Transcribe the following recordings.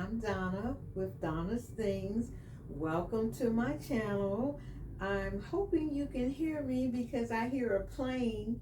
I'm Donna with Donna's Things. Welcome to my channel. I'm hoping you can hear me because I hear a plane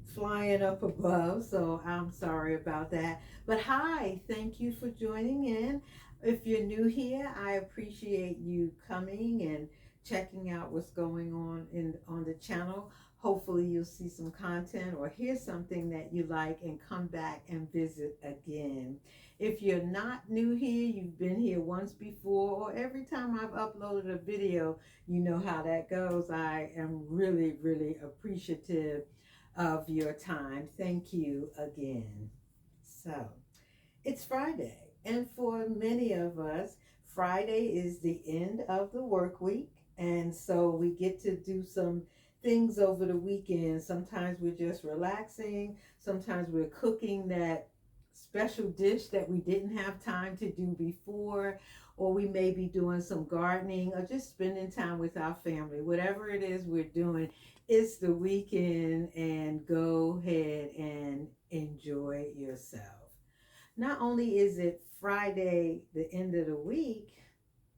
flying up above, so I'm sorry about that. But hi, thank you for joining in. If you're new here, I appreciate you coming and checking out what's going on the channel. Hopefully you'll see some content or hear something that you like and come back and visit again. If you're not new here, you've been here once before, or every time I've uploaded a video, you know how that goes. I am really, really appreciative of your time. Thank you again. So, it's Friday, and for many of us, Friday is the end of the work week, and so we get to do some things over the weekend. Sometimes we're just relaxing, sometimes we're cooking that special dish that we didn't have time to do before, or we may be doing some gardening or just spending time with our family. Whatever it is we're doing, it's the weekend, and go ahead and enjoy yourself. Not only is it Friday, the end of the week,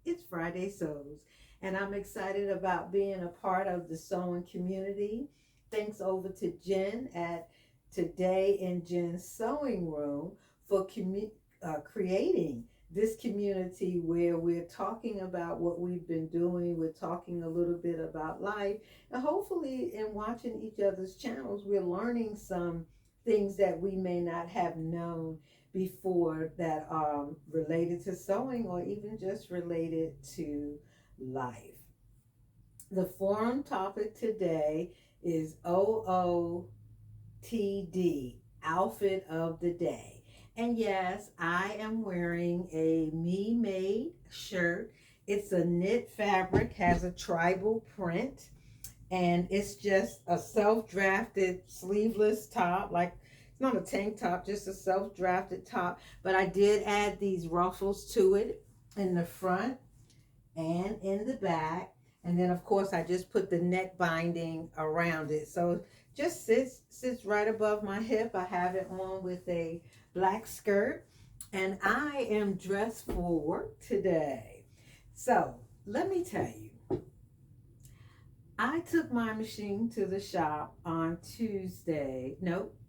it's Friday Sews. And I'm excited about being a part of the sewing community. Thanks over to Jen at Today in Jen's Sewing Room for creating this community where we're talking about what we've been doing. We're talking a little bit about life. And hopefully, in watching each other's channels, we're learning some things that we may not have known before that are related to sewing or even just related to life. The forum topic today is OOTD, outfit of the day. And yes, I am wearing a me made shirt. It's a knit fabric, has a tribal print, and it's just a self-drafted sleeveless top. Like, it's not a tank top, just a self-drafted top, but I did add these ruffles to it in the front and in the back. And then of course I just put the neck binding around it, so just sits right above my hip. I have it on with a black skirt, and I am dressed for work today. So let me tell you, I took my machine to the shop on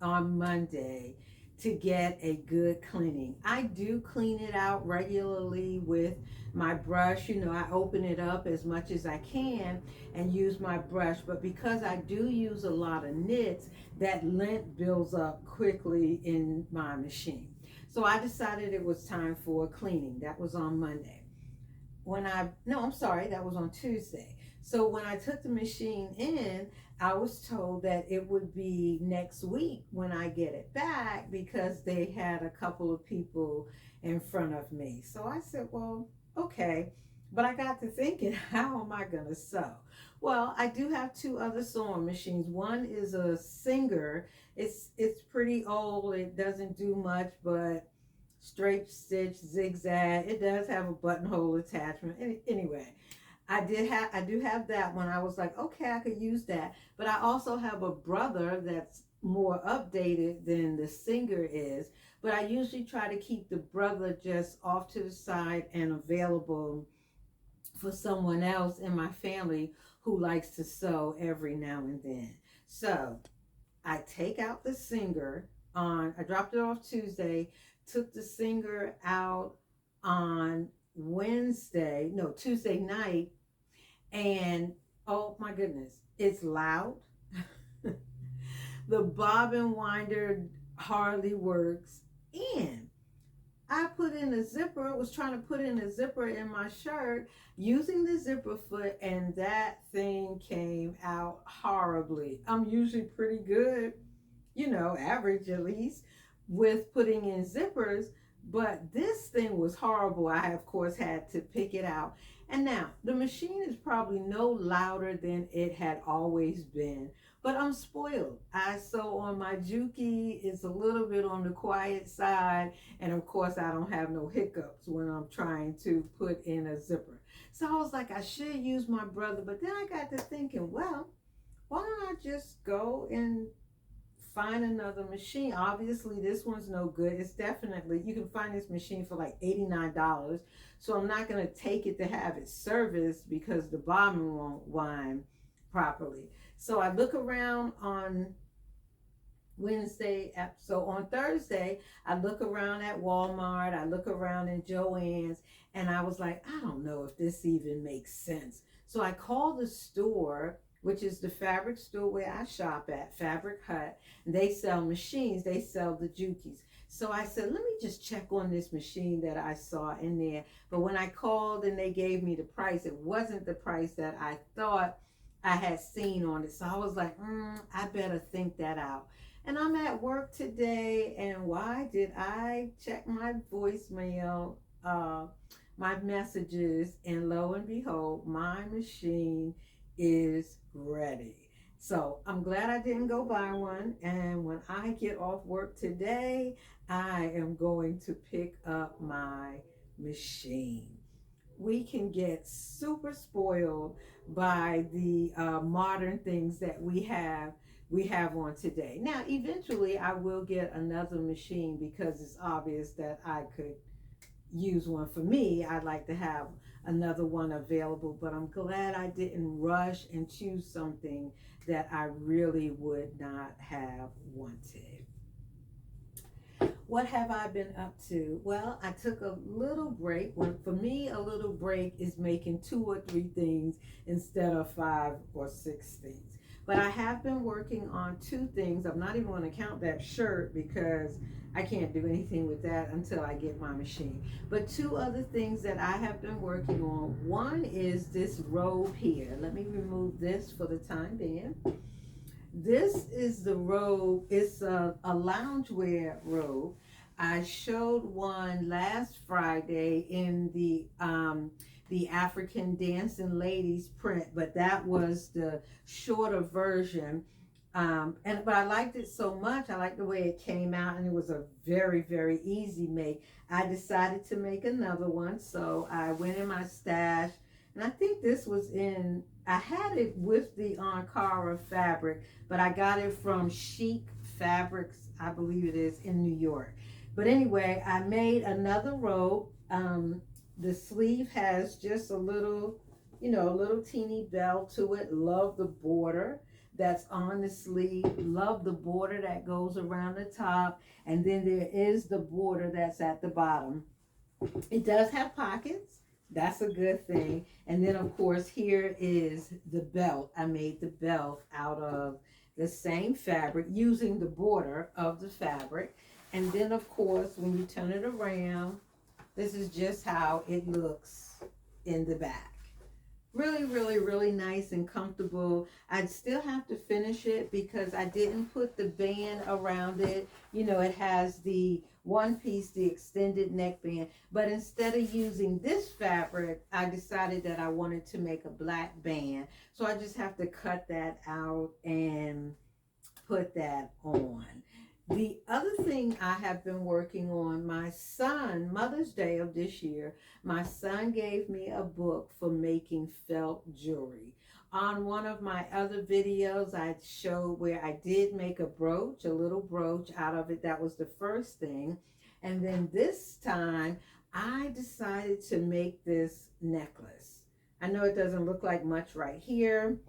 on Monday to get a good cleaning. I do clean it out regularly with my brush. You know, I open it up as much as I can and use my brush, but because I do use a lot of knits, that lint builds up quickly in my machine. So I decided it was time for a cleaning. That was on Monday. No, I'm sorry, that was on Tuesday. So when I took the machine in, I was told that it would be next week when I get it back because they had a couple of people in front of me. So I said, well, okay. But I got to thinking, how am I going to sew? Well, I do have two other sewing machines. One is a Singer. It's pretty old. It doesn't do much, but straight stitch, zigzag. It does have a buttonhole attachment. Anyway, I do have that one. I was like, okay, I could use that. But I also have a brother that's more updated than the Singer is. But I usually try to keep the brother just off to the side and available for someone else in my family who likes to sew every now and then. So I take out the Singer I dropped it off Tuesday, took the Singer out on Tuesday night, and oh my goodness, it's loud. The bobbin winder hardly works, and I put in a zipper, was trying to put in a zipper in my shirt using the zipper foot, and that thing came out horribly. I'm usually pretty good, average at least, with putting in zippers, but this thing was horrible. I, of course, had to pick it out. And now, the machine is probably no louder than it had always been, but I'm spoiled. I sew on my Juki, it's a little bit on the quiet side, and of course, I don't have no hiccups when I'm trying to put in a zipper. So I was like, I should use my brother, but then I got to thinking, well, why don't I just go and find another machine. Obviously, this one's no good. It's definitely, you can find this machine for like $89. So I'm not going to take it to have it serviced because the bottom won't wind properly. So I look around on Wednesday. So on Thursday, I look around at Walmart, I look around in Joann's, and I was like, I don't know if this even makes sense. So I called the store, which is the fabric store where I shop at, Fabric Hut. And they sell machines, they sell the Jukies. So I said, let me just check on this machine that I saw in there. But when I called and they gave me the price, it wasn't the price that I thought I had seen on it. So I was like, I better think that out. And I'm at work today, and why did I check my voicemail, my messages, and lo and behold, my machine is ready. So I'm glad I didn't go buy one. And when I get off work today, I am going to pick up my machine. We can get super spoiled by the modern things that we have on today. Now, eventually I will get another machine because it's obvious that I could use one. For me, I'd like to have another one available, but I'm glad I didn't rush and choose something that I really would not have wanted. What have I been up to? Well, I took a little break. For me, a little break is making 2 or 3 things instead of 5 or 6 things. But I have been working on 2 things. I'm not even going to count that shirt because I can't do anything with that until I get my machine. But 2 other things that I have been working on. One is this robe here. Let me remove this for the time being. This is the robe. It's a loungewear robe. I showed one last Friday in the African Dancing Ladies print, but that was the shorter version. But I liked it so much. I liked the way it came out, and it was a very, very easy make. I decided to make another one, so I went in my stash, and I think this was I had it with the Ankara fabric, but I got it from Chic Fabrics, I believe it is, in New York. But anyway, I made another robe. The sleeve has just a little, a little teeny bell to it. Love the border that's on the sleeve. Love the border that goes around the top. And then there is the border that's at the bottom. It does have pockets. That's a good thing. And then, of course, here is the belt. I made the belt out of the same fabric using the border of the fabric. And then, of course, when you turn it around, this is just how it looks in the back. Really, really, really nice and comfortable. I'd still have to finish it because I didn't put the band around it. It has the one piece, the extended neckband. But instead of using this fabric, I decided that I wanted to make a black band. So I just have to cut that out and put that on. The other thing I have been working on, my son, Mother's Day of this year, my son gave me a book for making felt jewelry. On one of my other videos, I showed where I did make a brooch, a little brooch out of it. That was the first thing. And then this time, I decided to make this necklace. I know it doesn't look like much right here,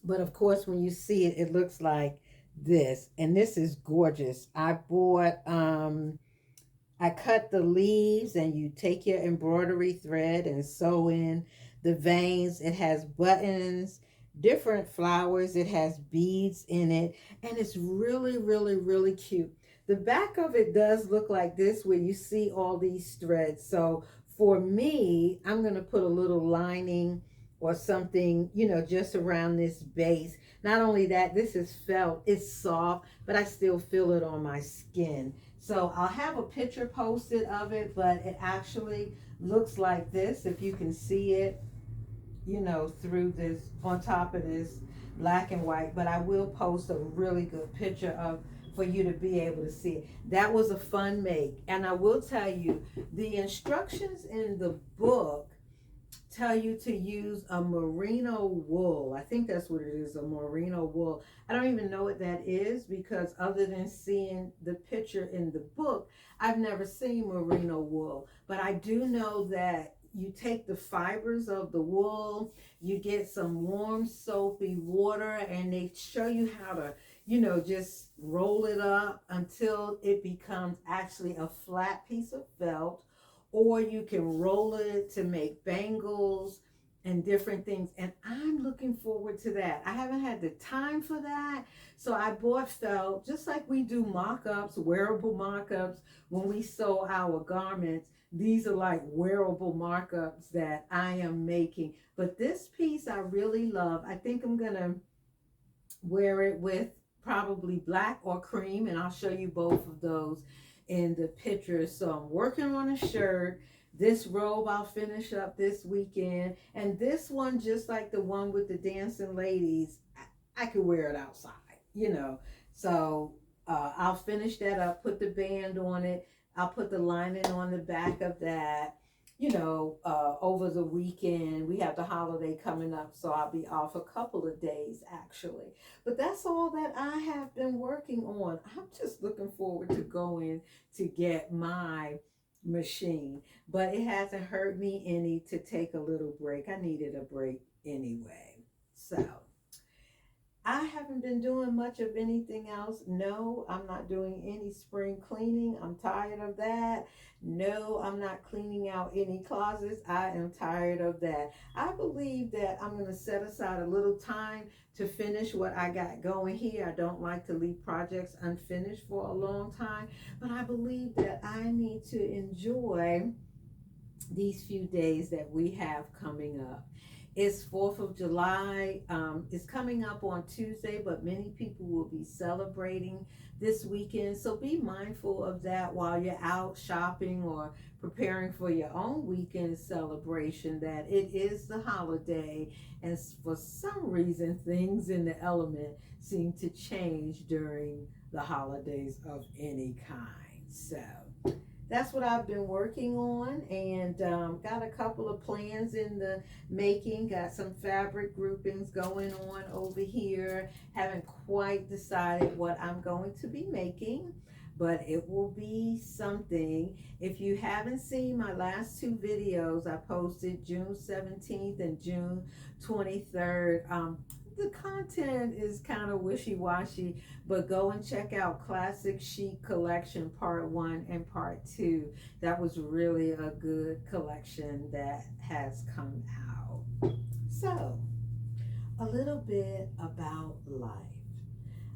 but of course, when you see it, it looks like this. And this is gorgeous. I bought, I cut the leaves, and you take your embroidery thread and sew in the veins. It has buttons, different flowers. It has beads in it, and it's really, really, really cute. The back of it does look like this, where you see all these threads. So for me, I'm going to put a little lining or something, just around this base. Not only that, this is felt, it's soft, but I still feel it on my skin. So I'll have a picture posted of it, but it actually looks like this, if you can see it, through this, on top of this black and white. But I will post a really good picture for you to be able to see it. That was a fun make. And I will tell you, the instructions in the book tell you to use a merino wool. I think that's what it is, a merino wool. I don't even know what that is because other than seeing the picture in the book, I've never seen merino wool. But I do know that you take the fibers of the wool, you get some warm soapy water, and they show you how to, just roll it up until it becomes actually a flat piece of felt, or you can roll it to make bangles and different things. And I'm looking forward to that. I haven't had the time for that. So I bought felt, just like we do mock-ups, wearable mock-ups, when we sew our garments. These are like wearable markups that I am making. But this piece I really love. I think I'm going to wear it with probably black or cream, and I'll show you both of those in the pictures. So I'm working on a shirt. This robe I'll finish up this weekend, and this one, just like the one with the dancing ladies, I could wear it outside, so I'll finish that up, put the band on it. I'll put the lining on the back of that. Over the weekend, we have the holiday coming up, so I'll be off a couple of days actually. But that's all that I have been working on. I'm just looking forward to going to get my machine, but it hasn't hurt me any to take a little break. I needed a break anyway. So I haven't been doing much of anything else. No, I'm not doing any spring cleaning. I'm tired of that. No, I'm not cleaning out any closets. I am tired of that. I believe that I'm going to set aside a little time to finish what I got going here. I don't like to leave projects unfinished for a long time, but I believe that I need to enjoy these few days that we have coming up. It's 4th of July. It's coming up on Tuesday, but many people will be celebrating this weekend. So be mindful of that while you're out shopping or preparing for your own weekend celebration, that it is the holiday. And for some reason, things in the element seem to change during the holidays of any kind. So that's what I've been working on, and got a couple of plans in the making. Got some fabric groupings going on over here. Haven't quite decided what I'm going to be making, but it will be something. If you haven't seen my last two videos, I posted June 17th and June 23rd. The content is kind of wishy-washy, but go and check out Classic Chic Collection Part 1 and Part 2. That was really a good collection that has come out. So, a little bit about life.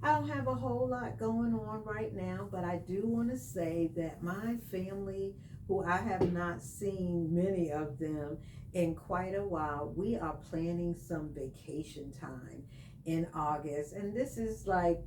I don't have a whole lot going on right now, but I do want to say that my family, who I have not seen many of them in quite a while, we are planning some vacation time in August. And this is like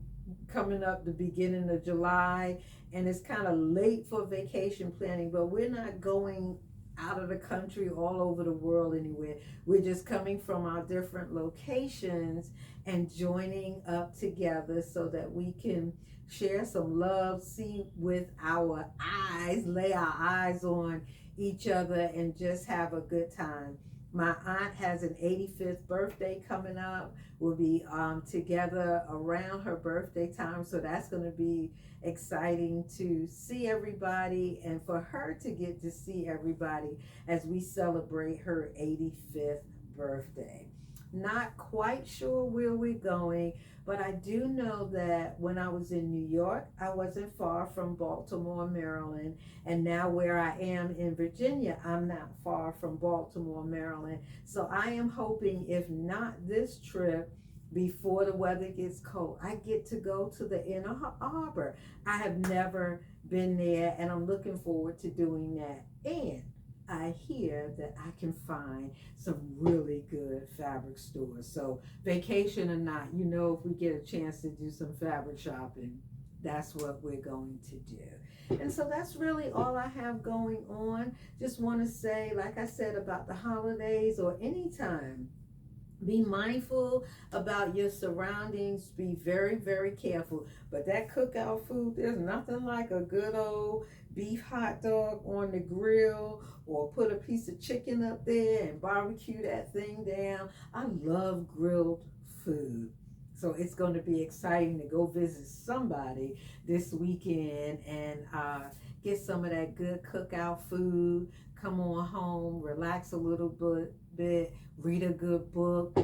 coming up the beginning of July, and it's kind of late for vacation planning, but we're not going out of the country all over the world anywhere. We're just coming from our different locations and joining up together so that we can share some love, see with our eyes, lay our eyes on each other, and just have a good time. My aunt has an 85th birthday coming up. We'll be together around her birthday time, so that's going to be exciting to see everybody and for her to get to see everybody as we celebrate her 85th birthday. Not quite sure where we're going, but I do know that when I was in New York, I wasn't far from Baltimore, Maryland, and now where I am in Virginia, I'm not far from Baltimore, Maryland. So I am hoping, if not this trip, before the weather gets cold, I get to go to the Inner Harbor. I have never been there, and I'm looking forward to doing that. And I hear that I can find some really good fabric stores. So vacation or not, if we get a chance to do some fabric shopping, that's what we're going to do. And so that's really all I have going on. Just want to say, like I said, about the holidays or any time Be mindful about your surroundings. Be very, very careful. But that cookout food, there's nothing like a good old beef hot dog on the grill, or put a piece of chicken up there and barbecue that thing down. I love grilled food. So it's going to be exciting to go visit somebody this weekend and get some of that good cookout food. Come on home, relax a little bit, read a good book,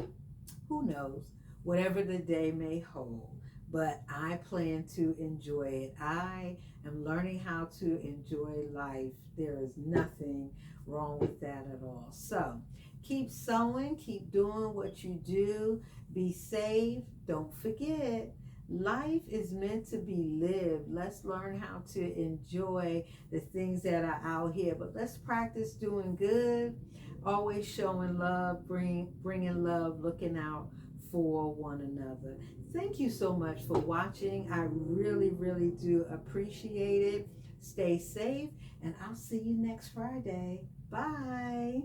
who knows, whatever the day may hold. But I plan to enjoy it. I am learning how to enjoy life. There is nothing wrong with that at all. So keep sewing, keep doing what you do, be safe. Don't forget, life is meant to be lived. Let's learn how to enjoy the things that are out here, but let's practice doing good, always showing love, bringing love, looking out for one another. Thank you so much for watching. I really, really do appreciate it. Stay safe, and I'll see you next Friday. Bye.